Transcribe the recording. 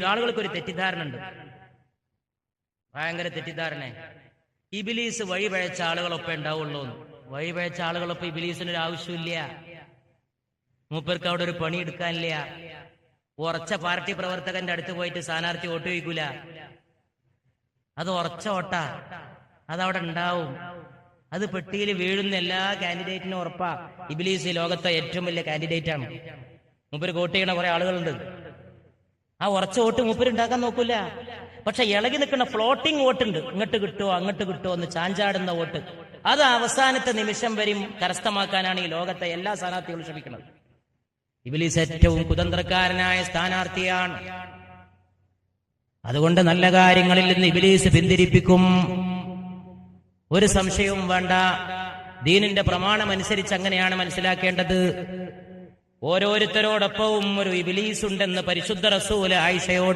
ആളുകൾക്കൊരു തെറ്റിദ്ധാരണ ഉണ്ട്, ഭയങ്കര തെറ്റിദ്ധാരണ. ഇബിലീസ് വഴിപഴച്ച ആളുകളൊപ്പം ഉണ്ടാവുള്ളൂ. വഴിപഴച്ച ആളുകളൊപ്പം ഇബിലീസിനൊരു ആവശ്യമില്ല. മൂപ്പർക്ക് അവിടെ ഒരു പണി എടുക്കാനില്ല. ഉറച്ച പാർട്ടി പ്രവർത്തകന്റെ അടുത്ത് പോയിട്ട് സ്ഥാനാർത്ഥി വോട്ട് ചോദിക്കൂല. അത് ഉറച്ച ഓട്ടാ, അതവിടെ ഉണ്ടാവും. അത് പെട്ടിയിൽ വീഴുന്ന എല്ലാ കാൻഡിഡേറ്റിനും ഉറപ്പാ. ഇബിലീസ് ലോകത്തെ ഏറ്റവും വലിയ കാൻഡിഡേറ്റ് ആണ്. മൂപ്പര് വോട്ട് ചെയ്യണ കുറെ ആളുകളുണ്ട്. ആ ഉറച്ച വോട്ട് മൂപ്പര് ഉണ്ടാക്കാൻ നോക്കൂല. പക്ഷെ ഇളകി നിൽക്കുന്ന ഫ്ലോട്ടിംഗ് വോട്ടുണ്ട്, ഇങ്ങോട്ട് കിട്ടുമോ അങ്ങോട്ട് കിട്ടുമോ എന്ന് ചാഞ്ചാടുന്ന വോട്ട്, അത് അവസാനത്തെ നിമിഷം വരെയും കരസ്ഥമാക്കാനാണ് ഈ ലോകത്തെ എല്ലാ സ്ഥാനാർത്ഥികളും ശ്രമിക്കുന്നത്. ഇബ്ലീസ് ഏറ്റവും കുതന്ത്രക്കാരനായ സ്ഥാനാർത്ഥിയാണ്. അതുകൊണ്ട് നല്ല കാര്യങ്ങളിൽ നിന്ന് ഇബ്ലീസ് പിന്തിരിപ്പിക്കും, ഒരു സംശയവും വേണ്ട. ദീനിന്റെ പ്രമാണം അനുസരിച്ച് അങ്ങനെയാണ് മനസ്സിലാക്കേണ്ടത്. ഓരോരുത്തരോടൊപ്പവും ഒരു ഇബ്ലീസ് ഉണ്ടെന്ന് പരിശുദ്ധ റസൂൽ ആയിഷയോട്